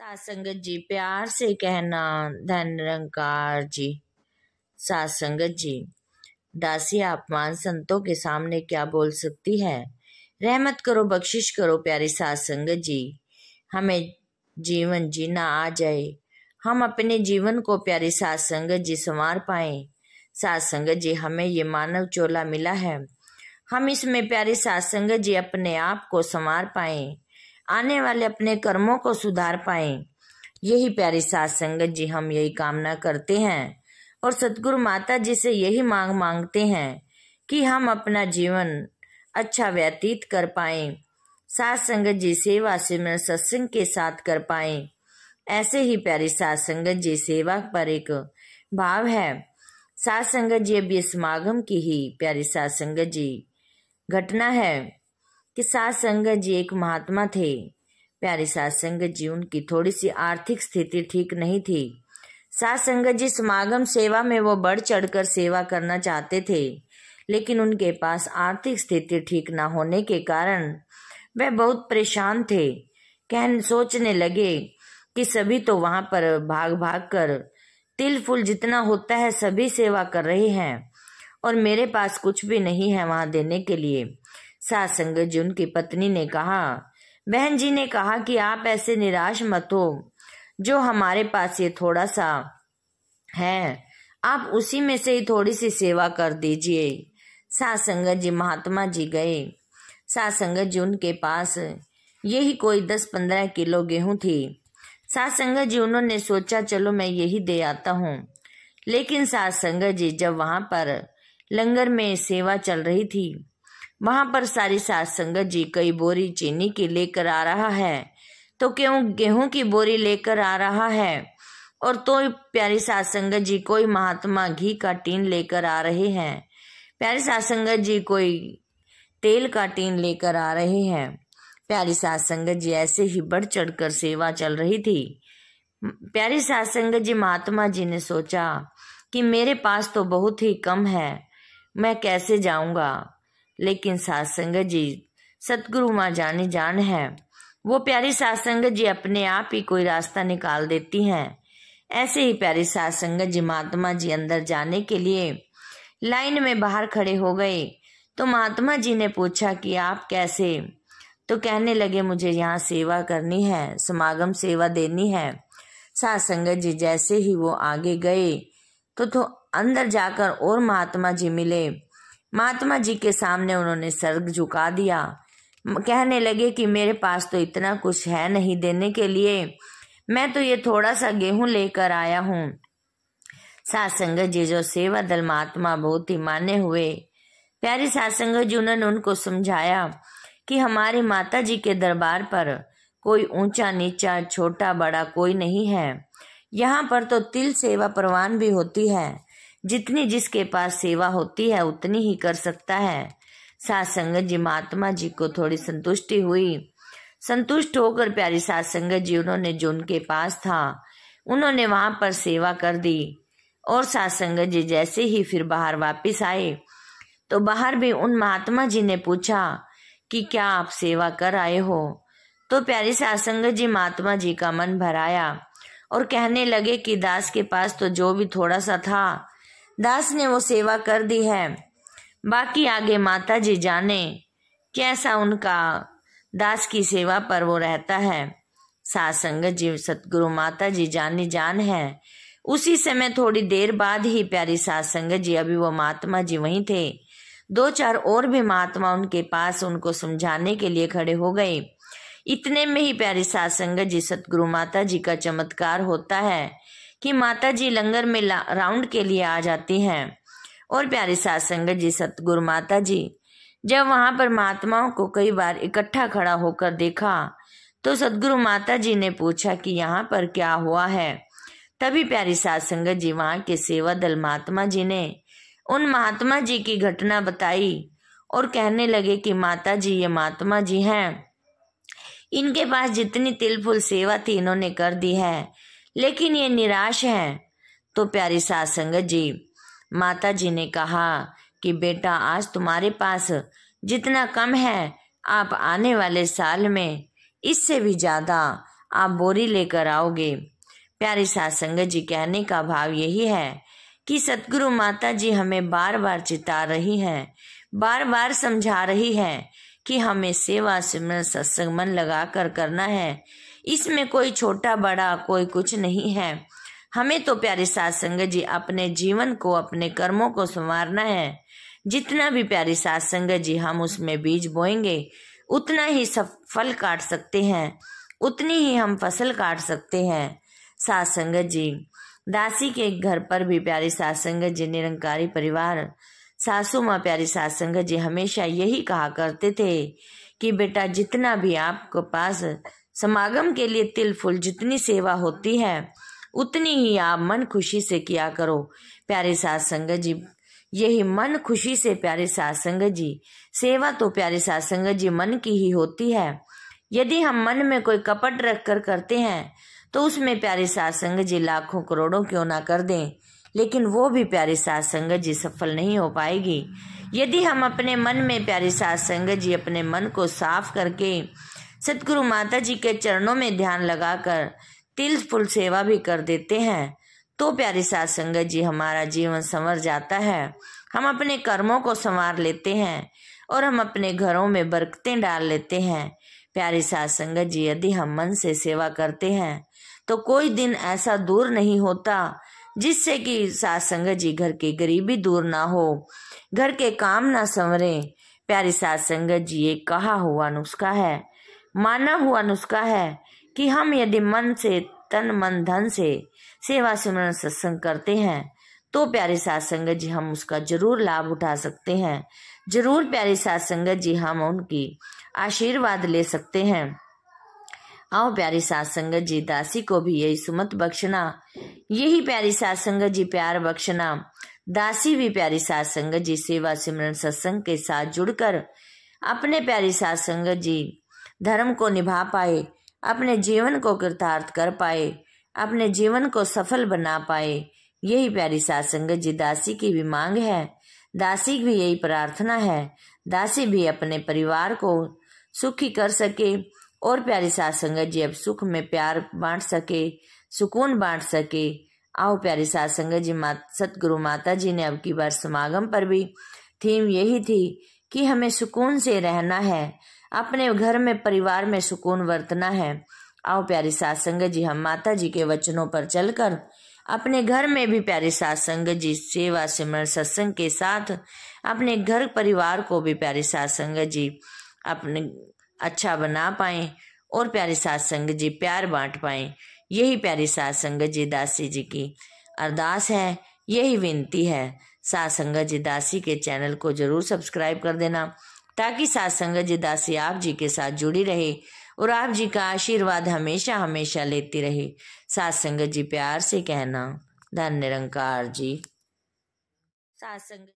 सात संगत जी प्यार से कहना धन निरंकार जी। सात संगत जी, दासी अपमान संतों के सामने क्या बोल सकती है। रहमत करो, बख्शिश करो प्यारी सात संगत जी, हमें जीवन जीना आ जाए, हम अपने जीवन को प्यारी सात संगत जी संवार पाए। सात संगत जी, हमें ये मानव चोला मिला है, हम इसमें प्यारी सात संगत जी अपने आप को संवार पाए, आने वाले अपने कर्मों को सुधार पाए। यही प्यारी सात संगत जी हम यही कामना करते हैं और सतगुरु माता जी से यही मांगते हैं कि हम अपना जीवन अच्छा व्यतीत कर पाए, सात संगत जी सेवा सिमरन सत्संग के साथ कर पाए। ऐसे ही प्यारी सात संगत जी सेवा पर एक भाव है। सात संगत जी अब ये समागम की ही प्यारी सात संगत जी घटना है कि सात संगत जी एक महात्मा थे। प्यारी सात संगत जी, उनकी थोड़ी सी आर्थिक स्थिति ठीक नहीं थी। सात संगत जी समागम सेवा में वो बढ़ चढ़कर सेवा करना चाहते थे, लेकिन उनके पास आर्थिक स्थिति ठीक न होने के कारण वह बहुत परेशान थे। सोचने लगे कि सभी तो वहां पर भाग भाग कर तिल फूल जितना होता है सभी सेवा कर रहे हैं और मेरे पास कुछ भी नहीं है वहां देने के लिए। सात संगत जी, उनकी पत्नी ने कहा, बहन जी ने कहा कि आप ऐसे निराश मत हो, जो हमारे पास ये थोड़ा सा है आप उसी में से ही थोड़ी सी सेवा कर दीजिए। सात संगत जी महात्मा जी गए। सात संगत जी, उनके पास यही कोई 10-15 किलो गेहूं थी। सात संगत जी, उन्होंने सोचा चलो मैं यही दे आता हूँ। लेकिन सात संगत जी जब वहां पर लंगर में सेवा चल रही थी, वहां पर सारी सात संगत जी कई बोरी चीनी की लेकर आ रहा है तो क्यों गेहूं की बोरी लेकर आ रहा है, और तो प्यारी सात संगत जी कोई महात्मा घी का टीन लेकर आ रहे हैं, प्यारी सात संगत जी कोई तेल का टीन लेकर आ रहे हैं। प्यारी सात संगत जी ऐसे ही बढ़ चढ़कर सेवा चल रही थी। प्यारी सात संगत जी महात्मा जी ने सोचा कि मेरे पास तो बहुत ही कम है, मैं कैसे जाऊंगा। लेकिन सात संगत जी सतगुरु माँ जानी जान है, वो प्यारी सात संगत जी अपने आप ही कोई रास्ता निकाल देती हैं। ऐसे ही प्यारी सात संगत जी महात्मा जी अंदर जाने के लिए लाइन में बाहर खड़े हो गए तो महात्मा जी ने पूछा कि आप कैसे, तो कहने लगे मुझे यहाँ सेवा करनी है, समागम सेवा देनी है। सात संगत जी जैसे ही वो आगे गए तो अंदर जाकर और महात्मा जी मिले। महात्मा जी के सामने उन्होंने सर झुका दिया, कहने लगे कि मेरे पास तो इतना कुछ है नहीं देने के लिए, मैं तो ये थोड़ा सा गेहूं लेकर आया हूँ। सात संगत जी जो सेवा दल महात्मा बहुत ही माने हुए, प्यारी सात संगत जी उन्होंने उनको समझाया कि हमारी माता जी के दरबार पर कोई ऊंचा नीचा छोटा बड़ा कोई नहीं है, यहाँ पर तो तिल सेवा परवान भी होती है, जितनी जिसके पास सेवा होती है उतनी ही कर सकता है। सात संगत जी महात्मा जी को थोड़ी संतुष्टि हुई। संतुष्ट होकर प्यारी सात संगत जी उन्होंने जो उनके पास था उन्होंने वहां पर सेवा कर दी। और सात संगत जी जैसे ही फिर बाहर वापिस आए तो बाहर भी उन महात्मा जी ने पूछा कि क्या आप सेवा कर आए हो, तो प्यारी सात संगत जी महात्मा जी का मन भर आया और कहने लगे कि दास के पास तो जो भी थोड़ा सा था दास ने वो सेवा कर दी है, बाकी आगे माता जी जाने कैसा उनका दास की सेवा पर वो रहता है। सात संगत जी सतगुरु माता जी जानी जान है। उसी समय थोड़ी देर बाद ही प्यारी सात संगत जी, अभी वो महात्मा जी वहीं थे, 2-4 और भी महात्मा उनके पास उनको समझाने के लिए खड़े हो गए। इतने में ही प्यारी सात संगत जी सतगुरु माता जी का चमत्कार होता है कि माता जी लंगर में राउंड के लिए आ जाती हैं। और प्यारी सात संगत जी सतगुरु माता जी जब वहां पर महात्माओं को कई बार इकट्ठा खड़ा होकर देखा तो सतगुरु माता जी ने पूछा कि यहाँ पर क्या हुआ है। तभी प्यारी सात संगत जी वहां के सेवा दल महात्मा जी ने उन महात्मा जी की घटना बताई और कहने लगे कि माता जी ये महात्मा जी हैं, इनके पास जितनी तिल फुल सेवा थी इन्होंने कर दी है, लेकिन ये निराश हैं। तो प्यारी सात संगत जी माता जी ने कहा कि बेटा आज तुम्हारे पास जितना कम है आप आने वाले साल में इससे भी ज्यादा आप बोरी लेकर आओगे। प्यारी सास संगत जी, कहने का भाव यही है कि सतगुरु माता जी हमें बार बार चिता रही हैं, बार बार समझा रही है कि हमें सेवा सिमरन सत्संग मन लगा कर करना है। इसमें कोई छोटा बड़ा कोई कुछ नहीं है। हमें तो प्यारी सास संगत जी अपने जीवन को, अपने कर्मों को संवारना है। जितना भी प्यारी सास संगत जी हम उसमें बीज बोएंगे उतना ही फल काट सकते हैं, उतनी ही हम फसल काट सकते हैं। सास संगत जी, दासी के घर पर भी प्यारी सास संगत जी, निरंकारी परिवार, सासू माँ प्यारी सास संगत जी हमेशा यही कहा करते थे कि बेटा जितना भी आपके पास समागम के लिए तिल फुल जितनी सेवा होती है उतनी ही आप मन खुशी से किया करो। प्यारे सास संगत जी, यही मन खुशी से प्यारे सास संगत जी, सेवा तो प्यारे सास संगत जी मन की ही होती है। यदि हम मन में कोई कपट रख कर करते हैं तो उसमें प्यारे सास संगत जी लाखों करोड़ों क्यों ना कर दें, लेकिन वो भी प्यारी सास संगत जी सफल नहीं हो पाएगी। यदि हम अपने मन में प्यारी सास संगत जी अपने मन को साफ करके सतगुरु माता जी के चरणों में ध्यान लगाकर तिल फुल सेवा भी कर देते हैं तो प्यारी सास संगत जी हमारा जीवन संवर जाता है। हम अपने कर्मों को संवार लेते हैं और हम अपने घरों में बरकतें डाल लेते हैं। प्यारी सास संगत जी, यदि हम मन से सेवा करते हैं तो कोई दिन ऐसा दूर नहीं होता जिससे कि सास संगत जी घर की गरीबी दूर ना हो, घर के काम ना संवरे। प्यारी सास संगत जी, ये कहा हुआ नुस्खा है, माना हुआ नुस्खा है कि हम यदि मन से, तन मन धन से सेवा सिमरन सत्संग करते हैं तो प्यारी सास संगत जी हम उसका जरूर लाभ उठा सकते हैं। जरूर प्यारी सास संगत जी हम उनकी आशीर्वाद ले सकते हैं। आओ प्यारी सास संगत जी, दासी को भी यही सुमत बख्शना, यही प्यारी सास संगत जी प्यार बख्शना। दासी भी प्यारी सास संगत जी सेवा सिमरन सत्संग के साथ जुड़कर अपने प्यारी सास संगत जी धर्म को निभा पाए, अपने जीवन को कृतार्थ कर पाए, अपने जीवन को सफल बना पाए। यही प्यारी सास संगत जी दासी की भी मांग है, दासी की भी यही प्रार्थना है। दासी भी अपने परिवार को सुखी कर सके और प्यारी सास संगत जी अब सुख में प्यार बांट सके, सुकून बांट सके। आओ प्यारी सास संगत जी, सतगुरु माता जी ने अब की बार समागम पर भी थीम यही थी कि हमें सुकून से रहना है, अपने घर में परिवार में सुकून बरतना है। आओ प्यारी सास संगत जी, हम माता जी के वचनों पर चलकर अपने घर में भी प्यारी सास संगत जी सेवा सिमरन सत्संग के साथ अपने घर परिवार को भी प्यारी सास संगत जी अपने अच्छा बना पाए और प्यारी सास संगत जी प्यार बांट पाए। यही प्यारी सास संगत जी दासी जी की अरदास है, यही विनती है। सास संगत जी दासी के चैनल को जरूर सब्सक्राइब कर देना ताकि सास संगत जी दासी आप जी के साथ जुड़ी रहे और आप जी का आशीर्वाद हमेशा हमेशा लेती रहे। सास संगत जी प्यार से कहना, धन निरंकार जी। सास संगत